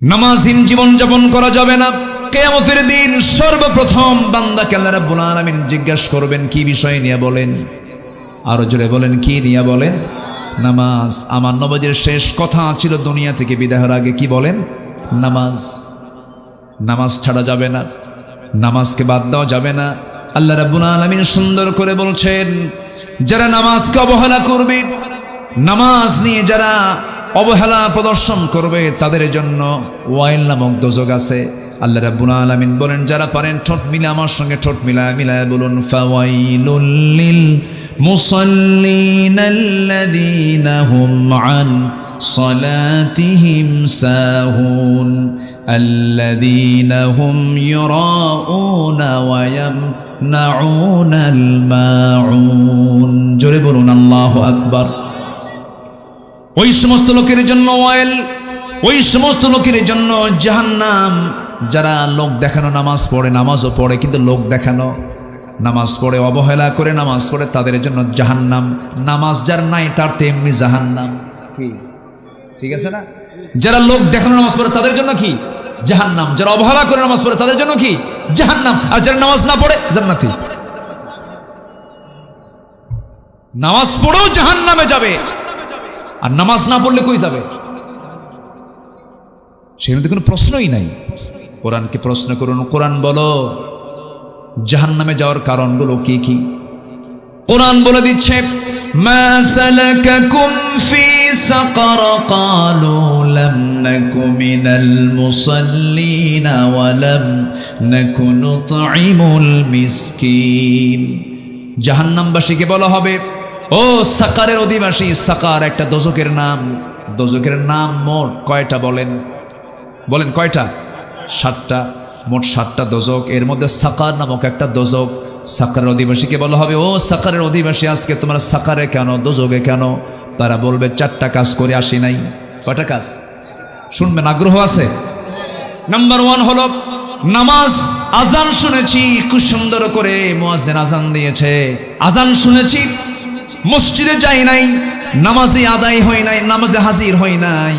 নামাজহীন জীবন যাপন করা যাবে না। কিয়ামতের দিন সর্বপ্রথম বান্দাকে আল্লাহ রাব্বুল আলামিন জিজ্ঞাসা করবেন কি বিষয় নিয়ে বলেন, আরো জোরে বলেন কি নিয়ে বলেন? নামাজ। আমার নবীর শেষ কথা ছিল দুনিয়া থেকে বিদায় হওয়ার আগে কি বলেন? নামাজ। নামাজ ছাড়া যাবে না, নামাজকে বাদ দেওয়া যাবে না। আল্লাহ রাব্বুল আলামিন সুন্দর করে বলছেন, যারা নামাজকে অবহেলা করবে, নামাজ নিয়ে যারা অবহেলা প্রদর্শন করবে তাদের জন্য ওয়াইল নামক দোজক আছে। আল্লাহ রাব্বুল আলামিন বলেন, যারা পারেন ঠোঁট মিলে আমার সঙ্গে ঠোঁট মিলায় বলুন, ফাওয়াইলুল লিল মুসাল্লিন আল্লাযীনা হুম আন সালাতিহিম সাহুন আল্লাযীনা হুম ইউরাউনা ওয়া ইয়ামনাউনাল মাউন। জোরে বলুন আল্লাহু আকবার। ওই সমস্ত লোকের জন্য ওয়াইল, ওই সমস্ত লোকের জন্য জাহান্নাম, যারা লোক দেখানো নামাজ পড়ে, নামাজও পড়ে কিন্তু লোক দেখানো নামাজ পড়ে, অবহেলা করে নামাজ পড়ে, তাদের জন্য জাহান্নাম। নামাজ যার নাই তার তেমনি জাহান্নাম। কি ঠিক আছে না? যারা লোক দেখানো নামাজ পড়ে তাদের জন্য কি? জাহান্নাম। যারা অবহেলা করে নামাজ পড়ে তাদের জন্য কি? জাহান্নাম। আর যারা নামাজ না পড়ে জান্নাতি। নামাজ পড়েও জাহান্নামে যাবে, আর নামাজ না পড়লে কই যাবে? সেখানে কোনো প্রশ্নই নাই। কোরআনকে প্রশ্ন করুন, কোরআন বলো জাহান্নামে যাওয়ার কারণগুলো কি কি? কোরআন বলে দিচ্ছে, মা সালাকাকুম ফি সাকার ক্বালু লাম নাকু মিনাল মুসাল্লিন ওয়া লাম নাকু নুতঈমুল মিসকিন। জাহান্নামবাসীকে বলা হবে, ও সাকারের অধিবাসী। সাকার একটা দোজকের নাম। দোজকের নাম মোট কয়টা বলেন? বলেন কয়টা? 7টা। মোট 7টা দোজক, এর মধ্যে সাকার নামক একটা দোজক। সাকারের অধিবাসীকে বলা হবে, ও সাকারের অধিবাসী, আজকে তোমরা সাকারে কেন, দোজকে কেন? তারা বলবে 4টা কাজ করে আসি নাই। কয়টা কাজ শুনবেন? আগ্রহ আছে? নাম্বার 1 হলো নামাজ। আজান শুনেছি খুব সুন্দর করে, মুয়াজ্জিন আজান দিয়েছে, আজান শুনেছি, মসজিদে যাই নাই, নামাজে আদায় হয় নাই, নামাজে হাজির হই নাই,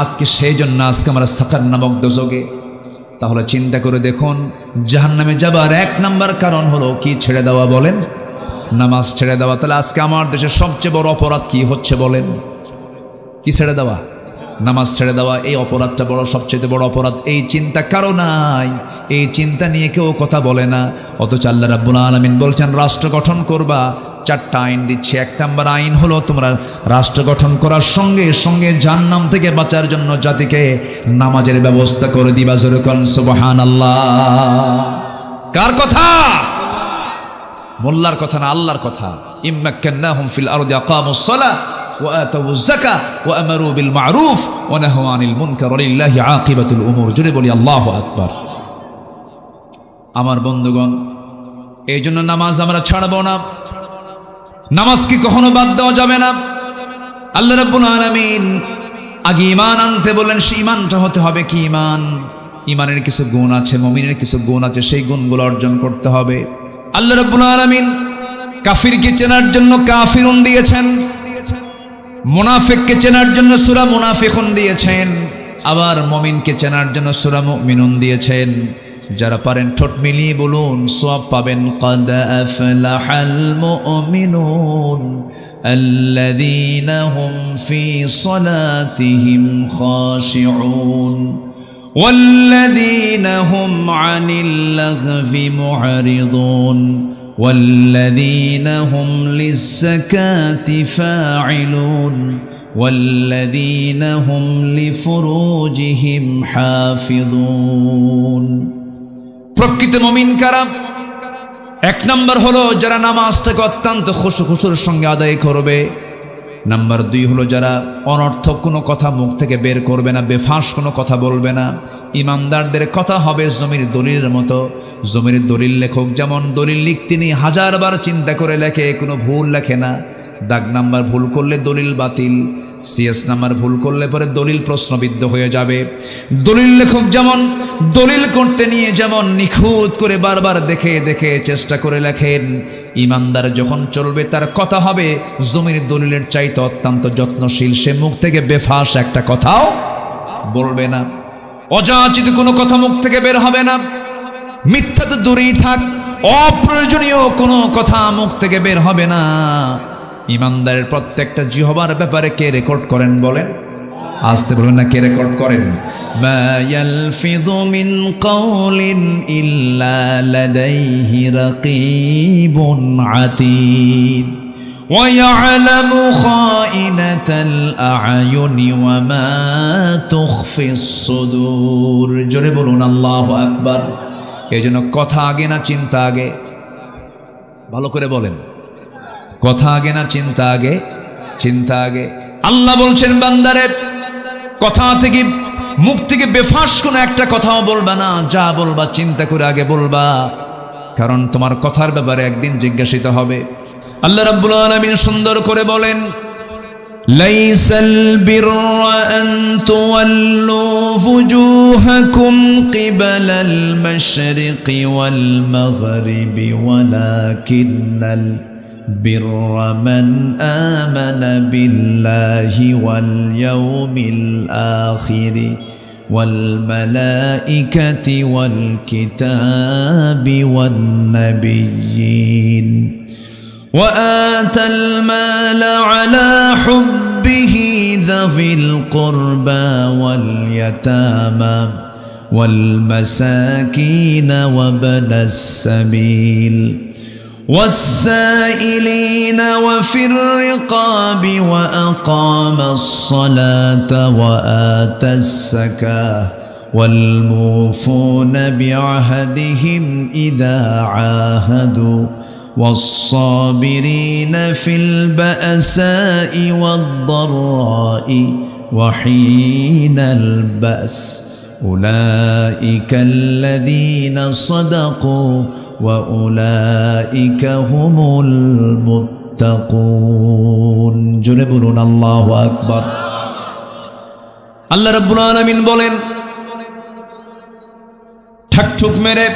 আজকে সেই জন্য আজকে আমরা সাকার নামক দোজকে। তাহলে চিন্তা করে দেখুন, জাহান্নামে যাবার 1 নাম্বার কারণ হলো কি? ছেড়ে দেওয়া। বলেন নামাজ ছেড়ে দেওয়া। তাহলে আজকে আমার দেশে সবচেয়ে বড় অপরাধ কি হচ্ছে বলেন? কি ছেড়ে দেওয়া? নামাজ ছেড়ে দেওয়া। এই অপরাধটা বড়, সবচেয়ে বড় অপরাধ। এই চিন্তা কারো নাই, এই চিন্তা নিয়ে কেউ কথা বলে না। অথচ আল্লাহ রাব্বুল আলামিন বলছেন, রাষ্ট্র গঠন করবা, 4টা আইন দিচ্ছে। 1 নাম্বার আইন হলো তোমরা রাষ্ট্র গঠন করার সঙ্গে সঙ্গে জাহান্নাম থেকে বাঁচার জন্য জাতিকে নামাজের ব্যবস্থা করে দিবা। জোরে কোন সুবহানাল্লাহ। কার কথা? মোল্লার কথা না, আল্লাহর কথা। ইম্মাক্কান্নাহুম ফিল আরদি আকামুস সালাহ ওয়া আতাউয যাকাহ ওয়া আমারু বিল মা'রুফ ওয়া নাহাউ আনিল মুনকার ওয়া লিল্লাহি আকিবাতুল উমুর। জোরে বলি আল্লাহু আকবার। আমার বন্ধুগণ, এই জন্য নামাজ আমরা ছাড়ব না, নামাজ কি কখনো বাদ দেওয়া যাবে না। আল্লাহ রাব্বুল আলামিন আগে ঈমান আনতে বলেন, সেই ঈমানটা হতে হবে কি ঈমান? ঈমানের কিছু গুণ আছে, মুমিনের কিছু গুণ আছে, সেই গুণগুলো অর্জন করতে হবে। আল্লাহ রাব্বুল আলামিন কাফিরকে চেনার জন্য কাফিরুন দিয়েছেন, মুনাফিককে চেনার জন্য সূরা মুনাফিকুন দিয়েছেন, আবার মুমিনকে চেনার জন্য সূরা মুমিনুন দিয়েছেন। যারা পারেন ঠোঁট মিলিয়ে বলুন, সওয়াব পাবেন। قد أفلح المؤمنون الذين هم في صلاتهم خاشعون والذين هم عن اللغو معرضون والذين هم للزكاة فاعلون والذين هم لفروجهم حافظون। প্রকৃত মুমিন কারা? 1 নাম্বার হলো যারা নামাজটাকে অত্যন্ত খুশুর সঙ্গে আদায় করবে। নাম্বার 2 হলো যারা অনর্থক কোনো কথা মুখ থেকে বের করবে না, বেফাঁস কোনো কথা বলবে না। ইমানদারদের কথা হবে জমির দলিলের মতো। জমির দলিল লেখক যেমন দলিল লিখতে নিয়ে 1000বার চিন্তা করে লেখে, কোনো ভুল লেখে না। দাগ নাম্বার ভুল করলে দলিল বাতিল, সিএস নাম্বার ভুল করলে পরে দলিল প্রশ্নবিদ্ধ হয়ে যাবে। দলিল লেখক যেমন দলিল করতে নিয়ে যেমন নিখুঁত করে বারবার দেখে দেখে চেষ্টা করে লেখেন, ইমানদার যখন চলবে তার কথা হবে জমির দলিলের চাইতে অত্যন্ত যত্নশীল। সে মুখ থেকে বেফাস একটা কথাও বলবে না। অযাচিত কোনো কথা মুখ থেকে বের হবে না, মিথ্যা তো দূরেই থাক, অপ্রয়োজনীয় কোনো কথা মুখ থেকে বের হবে না। ইমানদারের প্রত্যেকটা জিহ্বার ব্যাপারে কে রেকর্ড করেন বলেন? আসতে বলবেন না, কে রেকর্ড করেন? মা ইয়ালফিযু মিন কাওলিন ইল্লা লাদাইহি রাকীবুন আতীদ ওয়া ইয়ালামু খাইনাতাল আ'য়ুনি ওয়া মা তুখফিস সুদূর। জোরে বলুন আল্লাহু আকবার। এজন্য কথা আগে না চিন্তা আগে? ভালো করে বলেন, কথা আগে না চিন্তা আগে? চিন্তা আগে। আল্লাহ বলছেন বান্দারে, কথা থেকে মুখ থেকে বেফাস কোনো একটা কথাও বলবা না, যা বলবা চিন্তা করে আগে বলবা, কারণ তোমার কথার ব্যাপারে একদিন জিজ্ঞাসিত হবে। আল্লাহ রাব্বুল আলামিন সুন্দর করে বলেন, লাইসাল বিররা আন তুওয়াল্লু ফুজুহাকুম কিবালাল মাশরিকি ওয়াল মাগরিবি ওয়ালাকিন্নাল بر من آمن بالله واليوم الآخر والملائكة والكتاب والنبيين وآتى المال على حبه ذوي القربى واليتامى والمساكين وابن السبيل والسائلين وفي الرقاب وأقام الصلاة وآتى الزكاة والموفون بعهدهم إذا عاهدوا والصابرين في البأساء والضراء وحين البأس أولئك الذين صدقوا وأولئك هم المتقون জোরে বলুন আল্লাহু আকবার। আল্লাহ রাব্বুল আলামিন বলেন, ঠাকঠুক মেরে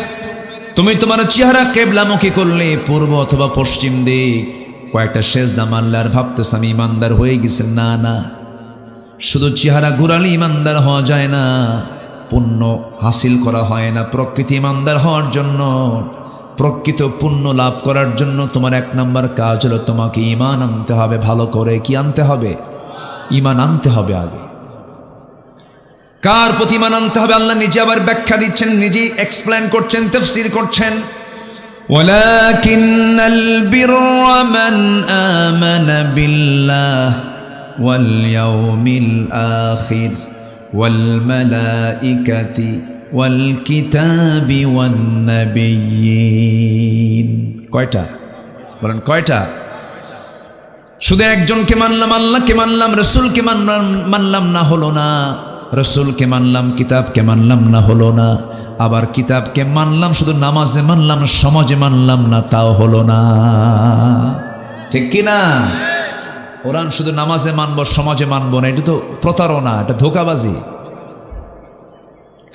তুমি তোমার চেহারা কিবলামুখী করলে পূর্ব অথবা পশ্চিম দিক, কয়েকটা সেজদা মারলে আর ভাবতেছ আমি ইমানদার হয়ে গেছি। না না, শুধু চেহারা ঘুরালে ইমানদার হওয়া যায় না, পুণ্য হাসিল করা হয় না। প্রকৃত ইমানদার হওয়ার জন্য, প্রকৃত পুণ্য লাভ করার জন্য তোমার এক নাম্বার কাজ হলো তোমাকে ঈমান আনতে হবে। ভালো করে কি আনতে হবে? ঈমান আনতে হবে আগে। কার প্রতি ঈমান আনতে হবে? আল্লাহ নিজে আবার ব্যাখ্যা দিচ্ছেন, নিজেই এক্সপ্লেন করছেন, তাফসীর করছেন। ওয়ালাকিন্নাল বিররা মান আমানা বিল্লাহ ওয়াল ইয়াউমিল আখির ওয়াল মালাইকাতি ওয়াল কিতাবি ওয়ান নাবিয়্যিন। কয়টা বলেন? কয়টা? শুধু একজনকে মানলাম, আল্লাহকে মানলাম, রাসূলকে মানলাম না, হলো না। রাসূলকে মানলাম, কিতাবকে মানলাম না, হলো না। আবার কিতাবকে মানলাম, শুধু নামাজে মানলাম, সমাজে মানলাম না, তাও হলো না। ঠিক কি না? কোরআন শুধু নামাজে মানবো, সমাজে মানবো না, এটা তো প্রতারণা, এটা ধোঁকাবাজি,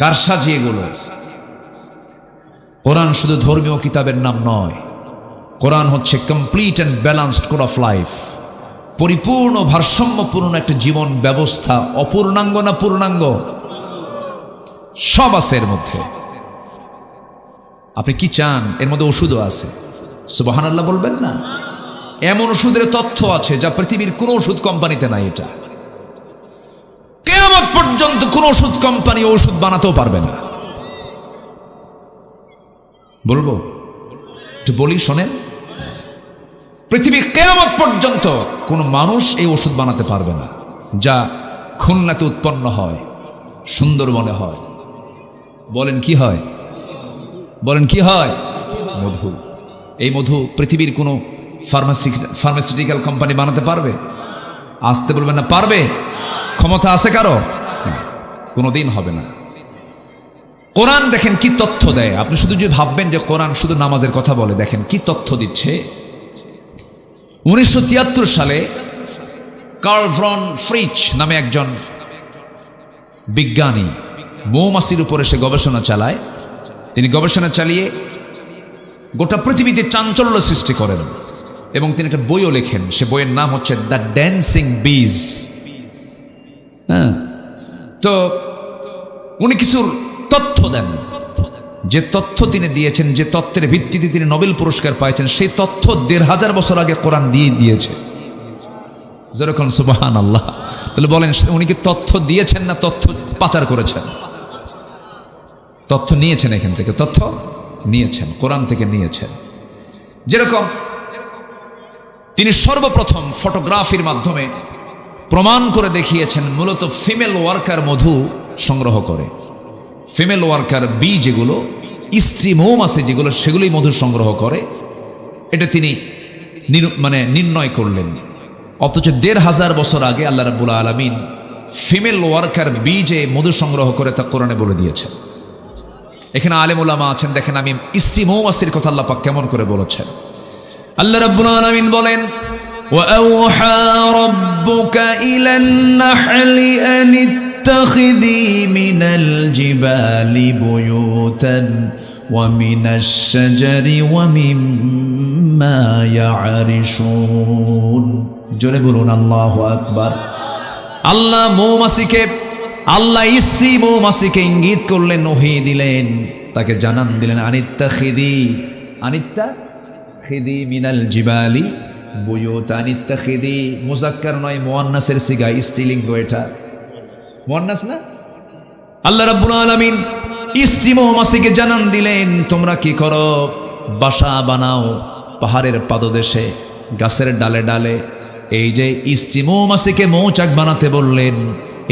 কারসাজি এগুলো। কোরআন শুধু ধর্মীয় কিতাবের নাম নয়, কোরআন হচ্ছে complete and balanced code of life, পরিপূর্ণ ভারসাম্যপূর্ণ একটা জীবন ব্যবস্থা। অপূর্ণাঙ্গ না পূর্ণাঙ্গ? সব আছে এর মধ্যে। আপনি কি চান? এর মধ্যে ওষুধও আছে। সুবহানাল্লাহ বলবেন না? এমন ওষুধের তথ্য আছে যা পৃথিবীর কোন ওষুধ কোম্পানিতে নাই। এটা কিয়ামত পর্যন্ত কোন ওষুধ কোম্পানি ওষুধ বানাতেও পারবে না। বলবো? একটু বলি, শোনেন। পৃথিবী কিয়ামত পর্যন্ত কোন মানুষ এই ওষুধ বানাতে পারবে না যা খুলনাতে উৎপন্ন হয়, সুন্দরবনে হয়। বলেন কি হয়? বলেন কি হয়? মধু। এই মধু পৃথিবীর কোনো ফার্মাসিউটিক্যাল কোম্পানি বানাতে পারবে? আসতে বলবেন না, পারবে? ক্ষমতা আছে কারো? কোনোদিন হবে না। কোরআন দেখেন কি তথ্য দেয়। আপনি শুধু যে ভাববেন যে কোরআন শুধু নামাজের কথা বলে, দেখেন কি তথ্য দিচ্ছে। 1973 সালে কার্ল ভন ফ্রিচ নামে একজন বিজ্ঞানী মৌমাছির উপরে সে গবেষণা চালায়। তিনি গবেষণা চালিয়ে গোটা পৃথিবীতে চাঞ্চল্য সৃষ্টি করেন এবং তিনি একটা বইও লেখেন। সে বইয়ের নাম হচ্ছে দ্য ড্যান্সিং বিজ। হ্যাঁ, তো উনি কিছুর তথ্য দেন, যে তথ্য তিনি দিয়েছেন, যে তথ্যের ভিত্তিতে তিনি নোবেল পুরস্কার পাইছেন, সেই তথ্য ১৫০০ বছর আগে কোরআন দিয়ে দিয়েছে। যেরকম সুবহানাল্লাহ। তাহলে বলেন উনি কি তথ্য দিয়েছেন না তথ্য পাচার করেছেন? তথ্য নিয়েছেন, এখান থেকে তথ্য নিয়েছেন, কোরআন থেকে নিয়েছেন। যেরকম তিনি সর্বপ্রথম ফটোগ্রাফির মাধ্যমে প্রমাণ করে দেখিয়েছেন মূলত ফিমেল ওয়ার্কার মধু সংগ্রহ করে, ফিমেল ওয়ার্কার বি যেগুলো, স্ত্রী মৌমাছি যেগুলো, সেগুলোই মধু সংগ্রহ করে, এটা তিনি নির্ণয় করলেন। অথচ ১৫০০ বছর আগে আল্লাহ রাব্বুল আলামিন ফিমেল ওয়ার্কার বি যে মধু সংগ্রহ করে তা কোরআনে বলে দিয়েছেন। এখানে আলেম উলামা আছেন, দেখেন আমি স্ত্রী মৌমাছির কথা আল্লাহ পাক কেমন করে বলেছেন। আল্লাহ রাব্বুল আলামিন বলেন, وَأَوْحَى رَبُّكَ إِلَى النَّحْلِ أَنِ اتَّخِذِي مِنَ الْجِبَالِ بُيُوتًا وَمِنَ الشَّجَرِ وَمِمَّا يَعْرِشُونَ। জোরে বলুন আল্লাহু আকবার। আল্লাহ মৌমাছিকে, আল্লাহ স্ত্রী মৌমাছিকে ইঙ্গিত করলেন, ওহী দিলেন, তাকে জানান দিলেন, আনিত্তাখিদি মিনাল জিবালি বুয়ুত। আনিত্তাখিদি মুযাক্কার নয়, মুয়ান্নাসের সিগা, স্ত্রীলিঙ্গ, এটা মুয়ান্নাস না। আল্লাহ রাব্বুল আলামিন স্ত্রী মৌমাছিকে জানান দিলেন, তোমরা কি করো, বাসা বানাও পাহাড়ের পাদদেশে, গাছের ডালে ডালে। এই যে স্ত্রী মৌমাছিকে মৌচাক বানাতে বললেন,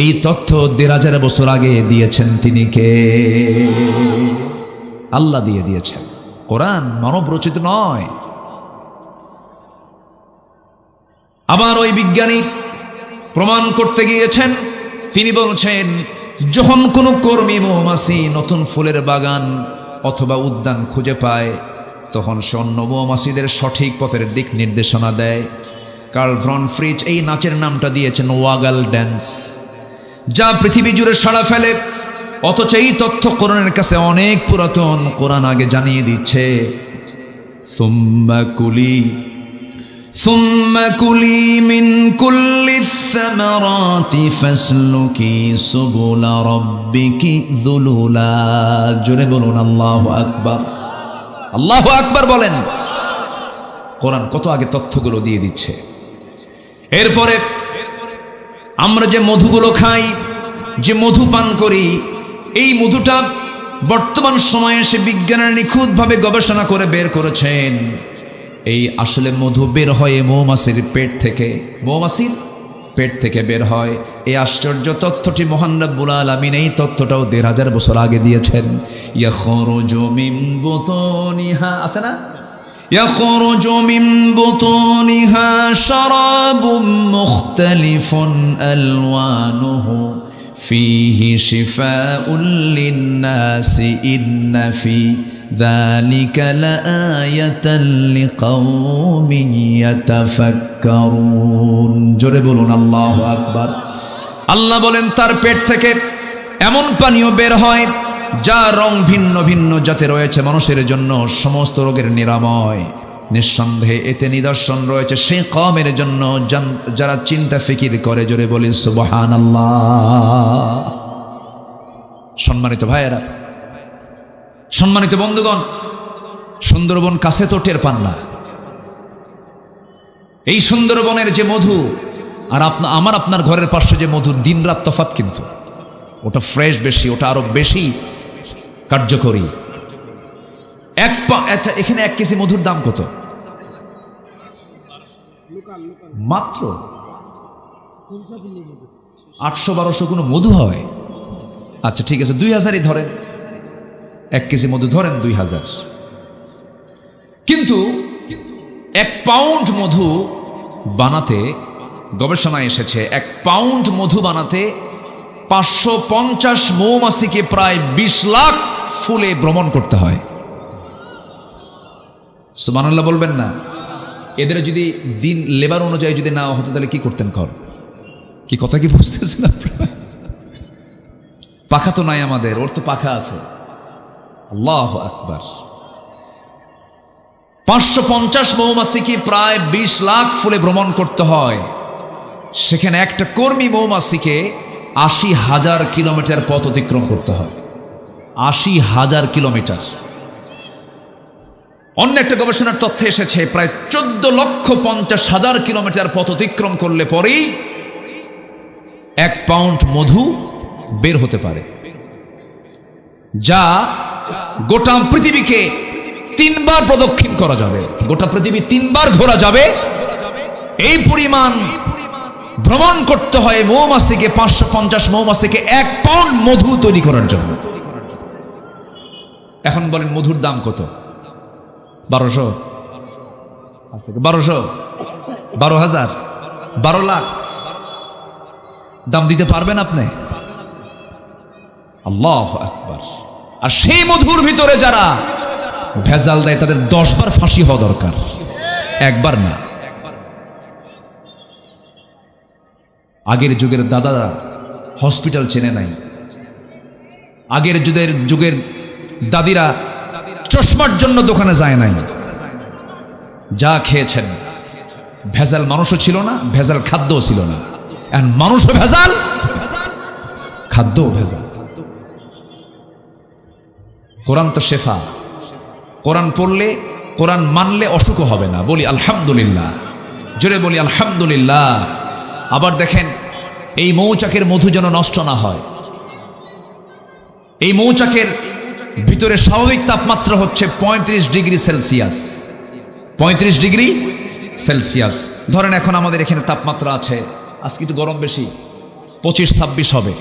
এই তথ্য ১৫০০ বছর আগে দিয়েছেন তিনি কে? আল্লাহ দিয়ে দিয়েছেন। কোরআন মানব রচিত নয়। আবার ওই বিজ্ঞানী প্রমাণ করতে গিয়েছেন, তিনি বলছেন যখন কোনো কর্মী মৌমাছি নতুন ফুলের বাগান অথবা উদ্যান খুঁজে পায়, তখন সে অন্য মৌমাছিদের সঠিক পথের দিক নির্দেশনা দেয়। কার্ল ভন ফ্রিচ এই নাচের নামটা দিয়েছেন ওয়াগল ড্যান্স, যা পৃথিবী জুড়ে সাড়া ফেলে। অথচ এই তথ্য কোরআনের কাছে অনেক পুরাতন। কোরআন আগে জানিয়ে দিচ্ছে, সুম্মা কুলি মিন কুল্লি সামারাতি ফাসলুকি সুবুলা রাব্বিকি যুলুলা। জোরে বলুন আল্লাহু আকবার। আল্লাহু আকবার বলেন। কোরআন কত আগে তথ্যগুলো দিয়ে দিচ্ছে। এরপরে আমরা যে মধুগুলো খাই, যে মধু পান করি, এই মধুটা বর্তমান সময়ে এসে বিজ্ঞানের নিখুঁতভাবে গবেষণা করে বের করেছেন, এই আসলে মধু বের হয় মৌমাছির পেট থেকে, মৌমাছির পেট থেকে বের হয়। এই আশ্চর্য তথ্যটি মহান রব্বুল আলামিন এই তথ্যটাও ১৫০০ বছর আগে দিয়েছেন। ইয়াখরুজু মিন বুতুনিহা, আছে না, يخرج من بطونها شراب مختلف ألوانه فيه شفاء للناس إن في ذلك لآية لقوم يتفكرون। জোরে বলুন আল্লাহু আকবার। আল্লাহ বলেন তার পেট থেকে এমন পানীয় বের হয় যা রং ভিন্ন ভিন্ন যাতে রয়েছে মানুষের জন্য সমস্ত রোগের নিরাময়। নিঃসন্দেহে এতে নিদর্শন রয়েছে সেই কওমের জন্য যারা চিন্তা ফিকির করে। জোরে বলি সুবহানাল্লাহ। সম্মানিত ভাইয়েরা, সম্মানিত বন্ধুগণ, সুন্দরবন কাছে তো টের পান না। এই সুন্দরবনের যে মধু আর আমার আপনার ঘরের পাশে যে মধু, দিন রাত তফাৎ, কিন্তু ওটা ফ্রেশ বেশি, ওটা আরো বেশি কার্যকরী। আচ্ছা, এখানে 1 কেজি মধুর দাম কত? মাত্র 800-1200 কোনো মধু হয়? আচ্ছা ঠিক আছে, 2000-ই ধরেন, 1 কেজি মধু ধরেন 2000। কিন্তু 1 পাউন্ড মধু বানাতে, গবেষণায় এসেছে 1 পাউন্ড মধু বানাতে 550 মৌমাছিকে প্রায় 20 লাখ ফুলে ভ্রমণ করতে হয়। সুবহানাল্লাহ বলবেন না? এদের যদি দিন লেবার অনুযায়ী যদি না হতো তাহলে কি করতেন? কি কথা কি বুঝতেছেন আপনারা? পাখা তো নাই আমাদের, ওর তো পাখা আছে। আল্লাহু আকবার। 550 মৌমাছিকে প্রায় 20 লাখ ফুলে ভ্রমণ করতে হয়। সেখানে একটা কর্মী মৌমাছিকে 80,000 কিলোমিটার পথ অতিক্রম করতে হয়। 80,000 কিলোমিটার। অন্য একটা গবেষণার তথ্যে এসেছে প্রায় 14,50,000 কিলোমিটার পথ অতিক্রম করলে পরেই 1 পাউন্ড মধু বের হতে পারে, যা গোটা পৃথিবীকে 3 বার প্রদক্ষিণ করা যাবে। গোটা পৃথিবী 3 বার ঘোরা যাবে। এই পরিমাণ ভ্রমণ করতে হয় মৌমাছিকে, 550 মৌমাছিকে 1 পাউন্ড মধু তৈরি করার জন্য। এখন বলেন মধুর দাম কত? 1200, 1200, 12,000, 12 লাখ দাম দিতে পারবেন আপনি? আল্লাহু আকবার। আর সেই মধুর ভিতরে যারা ভেজাল দেয় তাদের 10 বার ফাঁসি হওয়া দরকার, একবার না। আগের যুগের দাদারা হসপিটাল চেনে নাই। আগের যুগের দাদিরা চশমার জন্য দোকানে যায় নাই। যা খেয়েছেন ভেজাল মানুষও ছিল না, ভেজাল খাদ্যও ছিল না। এখন মানুষও ভেজাল, খাদ্যও ভেজাল। কোরআন তো শেফা। কোরআন পড়লে, কোরআন মানলে অসুখও হবে না। বলি আলহামদুলিল্লাহ, জোরে বলি আলহামদুলিল্লাহ। আবার দেখেন, এই মৌচাকের মধু যেন নষ্ট না হয়। এই মৌচাকের ভিতরে স্বাভাবিক তাপমাত্রা হচ্ছে 35 ডিগ্রি সেলসিয়াস। 35 degree Celsius. ধরেন এখন আমাদের এখানে তাপমাত্রা আছে, আজকে একটু গরম বেশি, 25-26 হবে।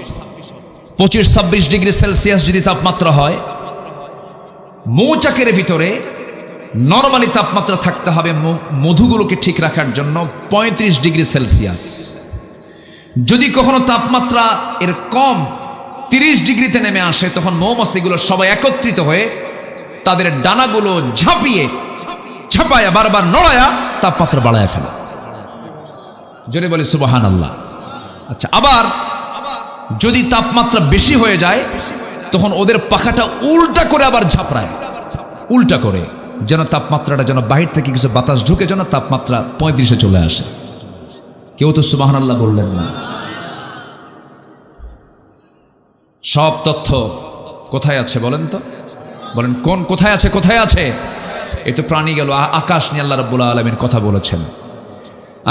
25-26 ডিগ্রি সেলসিয়াস যদি তাপমাত্রা হয়, মৌচাকের ভিতরে নরমালি তাপমাত্রা থাকতে হবে মধুগুলোকে ঠিক রাখার জন্য 35 ডিগ্রি সেলসিয়াস। যদি কখনো তাপমাত্রা এর কম 30 ডিগ্রিতে নেমে আসে, তখন মৌমাছিগুলো সবাই একত্রিত হয়ে তাদের ডানাগুলো ঝাঁপায়া বারবার নড়ায়া তাপমাত্রা বাড়ায় ফেলে। জোরে বলি সুবহানাল্লাহ। আচ্ছা, আবার যদি তাপমাত্রা বেশি হয়ে যায়, তখন ওদের পাখাটা উল্টা করে আবার ঝাপড়ায়, উল্টা করে, যেন তাপমাত্রাটা যেন বাহির থেকে কিছু বাতাস ঢুকে যেন তাপমাত্রা 35-এ চলে আসে। কেউ তো সুবহানাল্লাহ বললেন না। সব তথ্য কোথায় আছে বলেন তো? বলেন কোন কোথায় আছে? কোথায় আছে? এই তো প্রাণী গেল, আকাশ নিয়ে আল্লাহ রাব্বুল আলামিন কথা বলেছেন।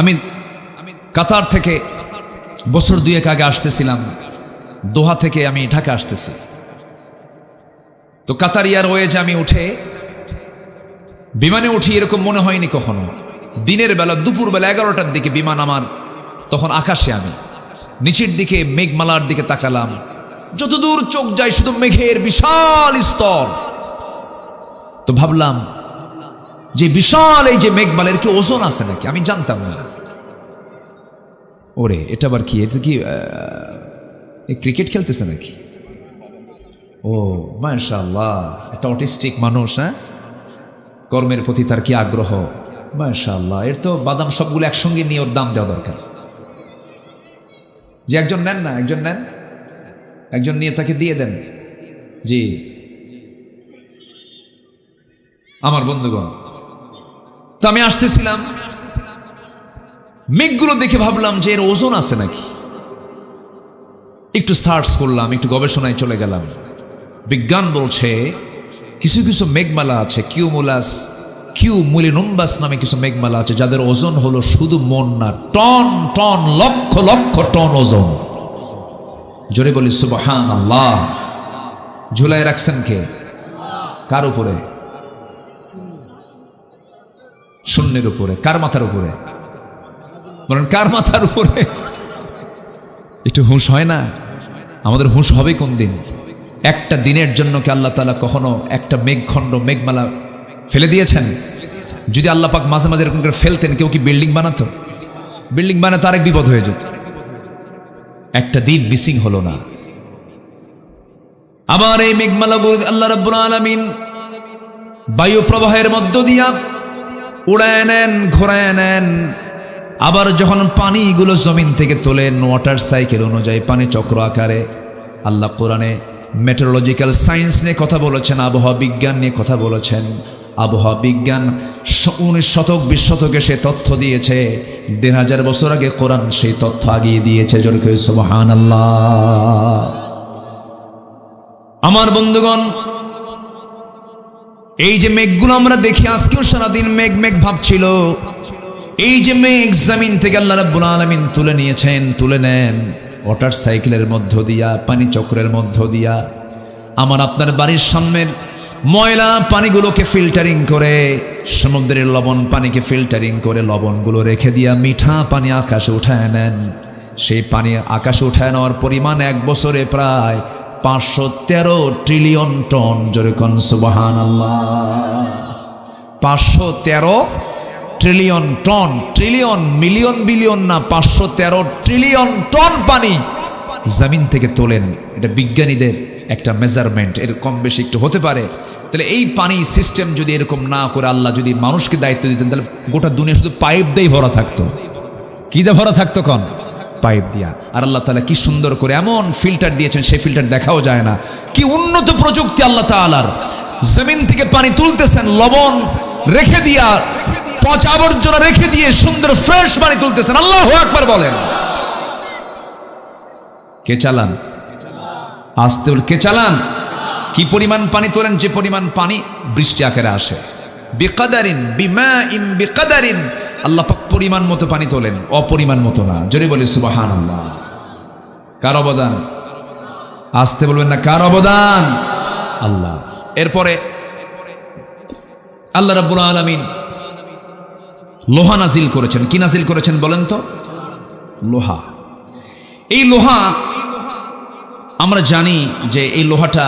আমি কাতার থেকে বছর 2 আগে আসতেছিলাম, দোহা থেকে আমি ঢাকা আসতেছি। তো কাতার এয়ারওয়েজে আমি বিমানে উঠি, এরকম মনে হয়নি কখনো। দিনের বেলা, দুপুরবেলা 11টার দিকে বিমান আমার, তখন আকাশে আমি নিচের দিকে মেঘমালার দিকে তাকালাম। যতদূর চোখ যায় শুধু মেঘের বিশাল স্তর। তো ভাবলাম যে বিশাল এই যে মেঘমালার কি ওজন আছে নাকি? আমি জানতাম না। ওরে, এটা আবার কি? এটা কি ক্রিকেট খেলতেছে নাকি? ও মাশাআল্লাহ, একটা অটিস্টিক মানুষ। হ্যাঁ, কর্মের প্রতি তার কি আগ্রহ! মাশাআল্লাহ। এর তো বাদাম সবগুলো একসঙ্গে নিয়ে ওর দাম দেওয়া দরকার। যে একজন নেন না, একজন নিয়ে তাকে দিয়ে দেন। জি আমার বন্ধুগণ, তো আমি আসতেছিলাম, মেঘগুলো দেখে ভাবলাম যে এর ওজন আছে নাকি। একটু সার্চ করলাম, একটু গবেষণায় চলে গেলাম। বিজ্ঞান বলছে কিছু কিছু মেঘমালা আছে, কিউমুলিনুম্বাস নামে কিছু মেঘমালা আছে, যাদের ওজন হলো শুধু মন না, ton ton, lakh lakh ton ওজন। জোরে বলি সুবহানাল্লাহ। ঝুলাই রাখছেন কে? কার উপরে? শূন্যের উপরে। কার মাথার উপরে? বলেন কার মাথার উপরে? একটু হুঁশ হয় না? আমাদের হুঁশ হবে কোন দিন? একটা দিনের জন্য কি আল্লাহ তাআলা কখনো একটা মেঘখণ্ড, মেঘমালা ফেলে দিয়েছেন? যদি আল্লাহ পাক মাঝে মাঝে এরকম করে ফেলতেন, কেউ কি বিল্ডিং বানাতো? বিল্ডিং বানাতে আরেক বিপদ হয়ে যেত। একটা দিন মিসিং হলো না। আবার এই মেঘমালা আল্লাহ রাব্বুল আলামিন বায়ু প্রবাহের মধ্য দিয়া উড়ায় নেন, ঘোরায় নেন। আবার যখন পানিগুলো জমিন থেকে তোলেন, ওয়াটার সাইকেল অনুযায়ী পানি চক্র আকারে। আল্লাহ কোরআনে মেটেরোলজিক্যাল সায়েন্স নিয়ে কথা বলেছেন, আবহাওয়া বিজ্ঞান নিয়ে কথা বলেছেন। আবহাওয়া বিজ্ঞান 19 শতক 20 শতকে সে তথ্য দিয়েছে, 1500 বছর আগে কোরআন সেই তথ্য আগিয়ে দিয়েছে। জোরে করে সুবহানাল্লাহ। আমার বন্ধুগণ, এই যে মেঘগুলো আমরা দেখি, আজকেও সারাদিন মেঘ মেঘ ভাবছিল। এই যে মেঘ জমিন থেকে আল্লাহ রাব্বুল আলামিন তুলে নিয়েছেন, তুলে নেন ওয়াটার সাইকেলের মধ্য দিয়া, পানি চক্রের মধ্য দিয়া। আমার আপনার বাড়ির সামনের ময়লা পানিগুলোকে ফিল্টারিং করে, সমুদ্রের লবণ পানিকে ফিল্টারিং করে লবণগুলো রেখে দিয়া মিঠা পানি আকাশে উঠায় নেন। সেই পানি আকাশে উঠায় নেওয়ার পরিমাণ এক বছরে প্রায় 513 ট্রিলিয়ন টন। জোরে কোন সুবহানাল্লাহ। 513 trillion ton, trillion million billion না, 513 ট্রিলিয়ন টন পানি জমিন থেকে তোলেন। এটা বিজ্ঞানীদের একটা মেজারমেন্ট, এর কম বেশি একটু হতে পারে। তাহলে এই পানি সিস্টেম যদি এরকম না করে আল্লাহ যদি মানুষকে দায়িত্ব দিতেন, তাহলে গোটা দুনিয়া শুধু পাইপ দিয়েই ভরা থাকতো। কি দিয়ে ভরা থাকতো? কোন পাইপ দিয়া। আর আল্লাহ তাআলা কি সুন্দর করে এমন ফিল্টার দিয়েছেন, সেই ফিল্টার দেখাও যায় না। কি উন্নত প্রযুক্তি আল্লাহ তাআলার। জমিন থেকে পানি তুলতেছেন, লবণ রেখে দিয়া, পচা আবর্জনা রেখে দিয়ে সুন্দর ফ্রেশ পানি তুলতেছেন। আল্লাহু আকবার বলেন। কে চালান? আসতে বল, কে চালান? কি পরিমাণ পানি তোলেন? যে পরিমাণ পানি বৃষ্টি আকারে আসে। বিকাদারিন, বিমাইন বিকাদারিন, আল্লাহ পাক পরিমাণ মতো পানি তোলেন, অপরিমাণ মতো না। জোরে বলি সুবহানাল্লাহ। কার অবদান? আসতে বলবেন না, কার অবদান? আল্লাহ। এরপরে আল্লাহ রাব্বুল আলামিন লোহা নাজিল করেছেন। কি নাজিল করেছেন বলেন তো? লোহা। এই লোহা আমরা জানি যে এই লোহাটা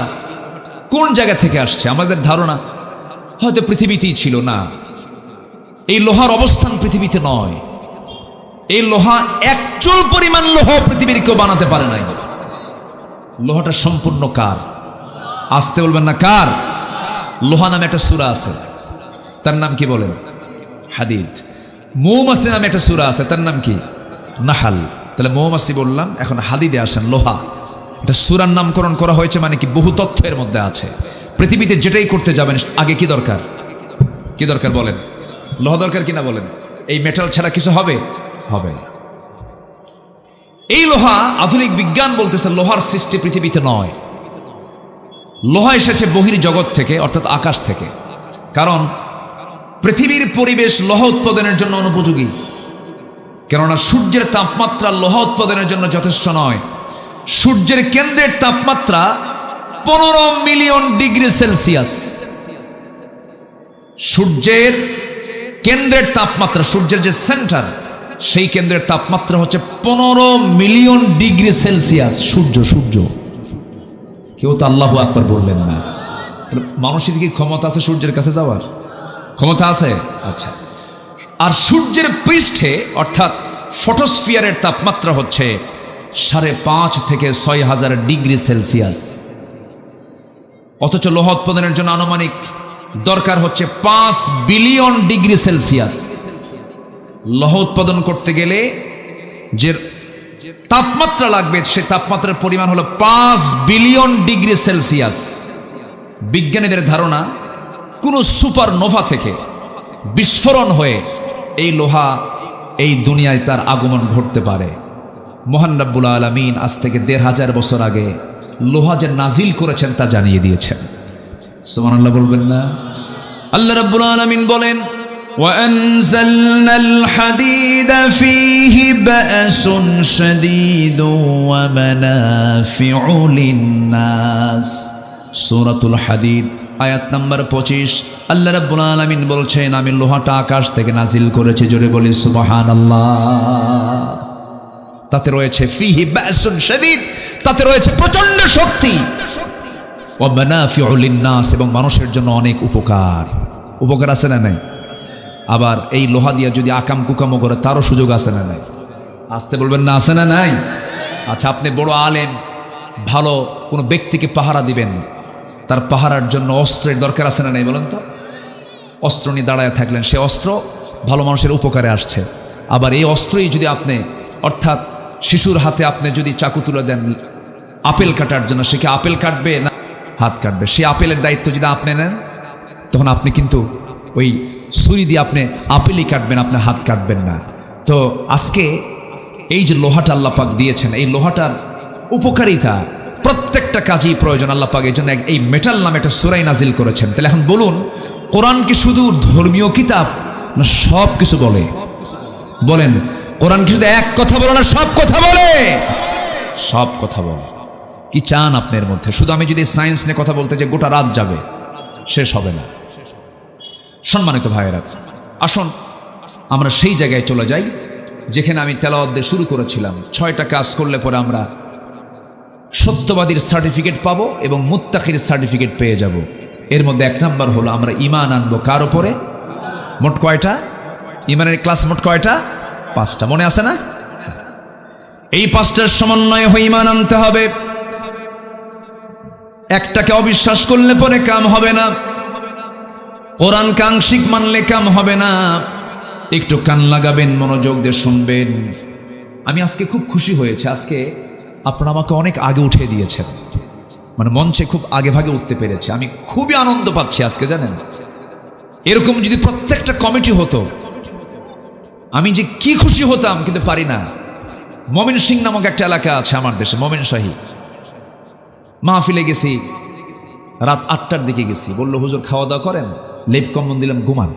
কোন জায়গা থেকে আসছে। আমাদের ধারণা হয়তো পৃথিবীতেই ছিল না। এই লোহার অবস্থান পৃথিবীতে নয়। এই লোহা একচুল পরিমাণ লোহা পৃথিবীর কেউ বানাতে পারে নাই। লোহাটা সম্পূর্ণ কার? আসতে বলবেন না, কার? লোহা নামে একটা সূরা আছে, তার নাম কি বলেন? হাদিদ। মৌমাছি নামে একটা সূরা আছে, তার নাম কি? নাহাল। তাহলে মৌমাছি বললাম, এখন হাদিদে আসেন লোহা। এটা সূরার নামকরণ করা হয়েছে, মানে কি বহু তথ্য এর মধ্যে আছে। পৃথিবীতে যেটাই করতে যাবেন আগে কি দরকার? কি দরকার বলেন? লোহা দরকার কিনা বলেন? এই মেটাল ছাড়া কিছু হবে? হবে না। এই লোহা, আধুনিক বিজ্ঞান বলতেছে লোহার সৃষ্টি পৃথিবীতে নয়। লোহা এসেছে বহির জগৎ থেকে, অর্থাৎ আকাশ থেকে। কারণ পৃথিবীর পরিবেশ লোহা উৎপাদনের জন্য অনুপযোগী। কেননা সূর্যের তাপমাত্রা লোহা উৎপাদনের জন্য যথেষ্ট নয়। সূর্যের কেন্দ্রের তাপমাত্রা 15 মিলিয়ন ডিগ্রি সেলসিয়াস। সূর্যের কেন্দ্রের তাপমাত্রা, সূর্যের যে সেন্টার, সেই কেন্দ্রের তাপমাত্রা হচ্ছে 15 মিলিয়ন ডিগ্রি সেলসিয়াস। সূর্য। কেউ তো আল্লাহু আকবার বললেন না। মানুষের কি ক্ষমতা আছে সূর্যের কাছে যাওয়ার? ক্ষমতা আছে? আচ্ছা। আর সূর্যের পৃষ্ঠে অর্থাৎ ফটোস্ফিয়ারের তাপমাত্রা হচ্ছে 5.5 থেকে 6,000 ডিগ্রি সেলসিয়াস। অথচ লোহা উৎপাদনের জন্য আনুমানিক দরকার হচ্ছে 5 বিলিয়ন ডিগ্রি সেলসিয়াস। লোহা উৎপাদন করতে গেলে যে তাপমাত্রা লাগবে, সে তাপমাত্রার পরিমাণ হলো 5 বিলিয়ন ডিগ্রি সেলসিয়াস। বিজ্ঞানীদের ধারণা, কোন সুপারনোভা থেকে বিস্ফোরণ হয়ে এই লোহা এই দুনিয়ায় তার আগমন ঘটতে পারে। মহান রাব্বুল আলামিন আজ থেকে 1500 বছর আগে লোহা যে নাজিল করেছেন তা জানিয়ে দিয়েছেন। সুবহানাল্লাহ বলবেন না? আল্লাহ রাব্বুল আলামিন বলেন, وَأَنزَلْنَا الْحَدِيدَ فِيهِ بَأْسٌ شَدِيدٌ وَمَنَافِعُ لِلنَّاسِ। সূরাতুল হাদিদ আয়াত নাম্বার 25। আল্লাহ রাব্বুল আলামিন বলছেন, আমি লোহাটা আকাশ থেকে নাজিল করেছি। জোরে বলি সুবহানাল্লাহ। তাতে রয়েছে ফিহি বাসুন শাদীদ, তাতে রয়েছে প্রচন্ড শক্তি। ওয়া মানাফিউ লিন-নাস, এবং মানুষের জন্য অনেক উপকার। উপকার আছে না নাই? আবার এই লোহা দিয়ে যদি আকাম কুকামও করে তারও সুযোগ আছে না নাই? আসতে বলবেন না, আছে না নাই? আচ্ছা, আপনি বড় আলেম, ভালো কোনো ব্যক্তিকে পাহারা দিবেন, তার পাহারার জন্য অস্ত্রের দরকার আছে না নাই বলেন তো? অস্ত্র নিয়ে দাঁড়ায় থাকলেন, সে অস্ত্র ভালো মানুষের উপকারে আসছে। আবার এই অস্ত্রই যদি আপনি, অর্থাৎ শিশুর হাতে আপনি যদি চাকু তুলে দেন আপেল কাটার জন্য, সে কি আপেল কাটবে না হাত কাটবে? সে আপেলের দায়িত্ব যদি আপনি নেন, তখন আপনি কিন্তু ওই ছুরি দিয়ে আপনি আপেলই কাটবেন, আপনি হাত কাটবেন না। তো আজকে এই যে লোহাটা আল্লাহ পাক দিয়েছেন, এই লোহাটার উপকারিতা প্রত্যেকটা কাজেই প্রয়োজন। আল্লাহ পাক এই জন্য এই মেটাল নামে একটা সূরা নাজিল করেছেন। তাহলে এখন বলুন, কোরআন কি শুধু ধর্মীয় কিতাব না সব কিছু বলে? বলেন, কোরআন কি শুধু এক কথা বলে না সব কথা বলে? সব কথা বলে। কি চান আপনার মধ্যে? শুধু আমি যদি সায়েন্স নিয়ে কথা বলতে যে গোটা রাত যাবে, শেষ হবে না। সম্মানিত ভাইয়েরা, আসুন আমরা সেই জায়গায় চলে যাই যেখানে আমি তেলাওয়াত দিয়ে শুরু করেছিলাম। 6টা কাজ করলে পরে আমরা সত্যবাদীর সার্টিফিকেট পাবো এবং মুত্তাকির সার্টিফিকেট পেয়ে যাব। এর মধ্যে 1 নাম্বার হলো আমরা ঈমান আনবো কার উপরে? মোট কয়টা ঈমানের ক্লাস? মোট কয়টা? 5টা। মনে আছে না? এই 5টার সমন্বয়ে হয়ে ঈমান আনতে হবে। একটাকে অবিশ্বাস করলে পরে কাম হবে না। কোরআন আংশিক মানলে কাম হবে না। একটু কান লাগাবেন, মনোযোগ দিয়ে শুনবেন। আমি আজকে খুব খুশি হয়েছে, আজকে আপনারা আমাকে অনেক আগে উঠিয়ে দিয়েছেন, মানে মঞ্চে খুব আগে ভাগে উঠতে পেরেছে। আমি খুবই আনন্দ পাচ্ছি আজকে, জানেন। এরকম যদি প্রত্যেকটা কমিটি হতো, আমি যে কি খুশি হতাম, কিন্তু পারি না। মমিন সিং নামক একটা এলাকা আছে আমার দেশে, মমিন শাহী। মাহফিলে গেছি, রাত 8টার দিকে গেছি। বললো, হুজুর খাওয়া দাওয়া করেন? লেপ কম্বল দিলাম, ঘুমান।